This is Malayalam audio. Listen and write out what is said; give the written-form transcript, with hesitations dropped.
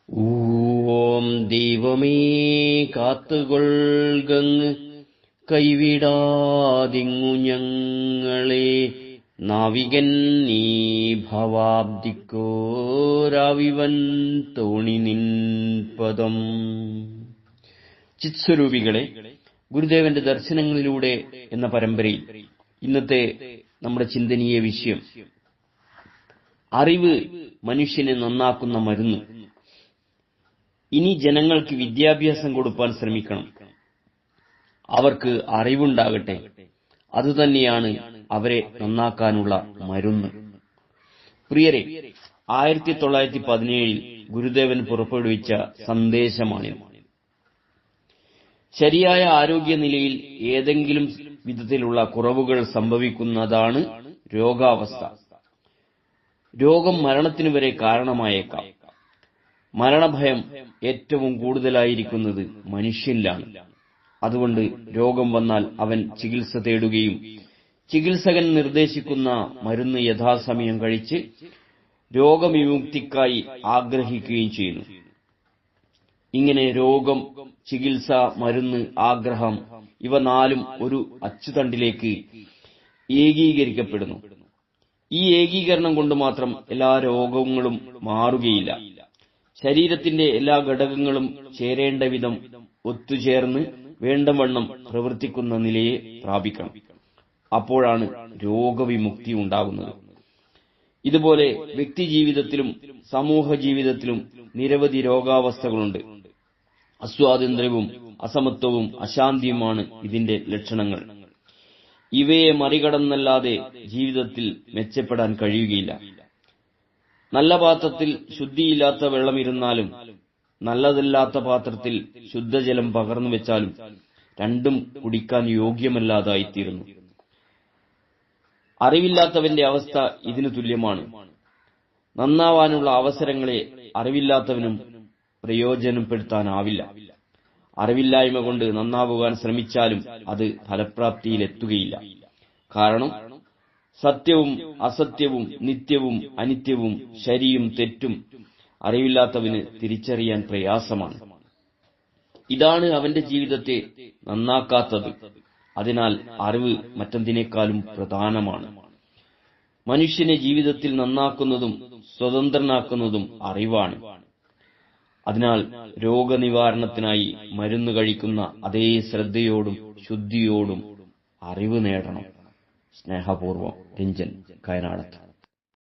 ഓം ദൈവമേ കാത്തുകൊൾകങ്ങ് കൈവിടാതിങ്ങു ഞങ്ങളെ. നാവികൻ നീ ഭവാബ്ദിക്കോരാവിവൻ തോണി നിൻപദം. ചിത്സ്വരൂപികളെ, ഗുരുദേവന്റെ ദർശനങ്ങളിലൂടെ എന്ന പരമ്പരയിൽ ഇന്നത്തെ നമ്മുടെ ചിന്തനീയ വിഷയം അറിവ് മനുഷ്യനെ നന്നാക്കുന്ന മരുന്ന്. ഇനി ജനങ്ങൾക്ക് വിദ്യാഭ്യാസം കൊടുക്കാൻ ശ്രമിക്കണം. അവർക്ക് അറിവുണ്ടാകട്ടെ. അതുതന്നെയാണ് അവരെ നന്നാക്കാനുള്ള മരുന്ന്. പ്രിയരെ, 1917 ഗുരുദേവൻ പുറപ്പെടുവിച്ച സന്ദേശമാണിത്. ശരിയായ ആരോഗ്യനിലയിൽ ഏതെങ്കിലും വിധത്തിലുള്ള കുറവുകൾ സംഭവിക്കുന്നതാണ് രോഗാവസ്ഥ. രോഗം മരണത്തിനു വരെ കാരണമായേക്കാം. മരണഭയം ഏറ്റവും കൂടുതലായിരിക്കുന്നത് മനുഷ്യനിലാണ്. അതുകൊണ്ട് രോഗം വന്നാൽ അവൻ ചികിത്സ തേടുകയും ചികിത്സകൻ നിർദ്ദേശിക്കുന്ന മരുന്ന് യഥാസമയം കഴിച്ച് രോഗവിമുക്തിക്കായി ആഗ്രഹിക്കുകയും ചെയ്യുന്നു. ഇങ്ങനെ രോഗം, ചികിത്സ, മരുന്ന്, ആഗ്രഹം ഇവ നാലും ഒരു അച്ചുതണ്ടിലേക്ക് ഏകീകരിക്കപ്പെടുന്നു. ഈ ഏകീകരണം കൊണ്ട് മാത്രം എല്ലാ രോഗങ്ങളും മാറുകയില്ല. ശരീരത്തിന്റെ എല്ലാ ഘടകങ്ങളും ചേരേണ്ട വിധം ഒത്തുചേർന്ന് വേണ്ടവണ്ണം പ്രവർത്തിക്കുന്ന നിലയെ പ്രാപിക്കണം. അപ്പോഴാണ് രോഗവിമുക്തി ഉണ്ടാകുന്നത്. ഇതുപോലെ വ്യക്തിജീവിതത്തിലും സമൂഹ ജീവിതത്തിലും നിരവധി രോഗാവസ്ഥകളുണ്ട്. അസ്വാതന്ത്ര്യവും അസമത്വവും അശാന്തിയുമാണ് ഇതിന്റെ ലക്ഷണങ്ങൾ. ഇവയെ മറികടന്നല്ലാതെ ജീവിതത്തിൽ മെച്ചപ്പെടാൻ കഴിയുകയില്ല. നല്ല പാത്രത്തിൽ ശുദ്ധിയില്ലാത്ത വെള്ളമിരുന്നാലും നല്ലതല്ലാത്ത പാത്രത്തിൽ ശുദ്ധജലം പകർന്നു വെച്ചാലും രണ്ടും കുടിക്കാൻ യോഗ്യമല്ലാതായിത്തീരുന്നു. അറിവില്ലാത്തവന്റെ അവസ്ഥ ഇതിനു തുല്യമാണ്. നന്നാവാനുള്ള അവസരങ്ങളെ അറിവില്ലാത്തവനും പ്രയോജനപ്പെടുത്താനാവില്ല. അറിവില്ലായ്മ കൊണ്ട് നന്നാവുവാൻ ശ്രമിച്ചാലും അത് ഫലപ്രാപ്തിയിലെത്തുകയില്ല. കാരണം സത്യവും അസത്യവും നിത്യവും അനിത്യവും ശരിയും തെറ്റും അറിവില്ലാത്തവന് തിരിച്ചറിയാൻ പ്രയാസമാണ്. ഇതാണ് അവന്റെ ജീവിതത്തെ നന്നാക്കാത്തത്. അതിനാൽ അറിവ് മറ്റെന്തിനേക്കാളും പ്രധാനമാണ്. മനുഷ്യനെ ജീവിതത്തിൽ നന്നാക്കുന്നതും സ്വതന്ത്രനാക്കുന്നതും അറിവാണ്. അതിനാൽ രോഗനിവാരണത്തിനായി മരുന്ന് കഴിക്കുന്ന അതേ ശ്രദ്ധയോടും ശുദ്ധിയോടും അറിവ് നേടണം. സ്നേഹപൂർവ്വം, രഞ്ജൻ, കയനാടത്ത്.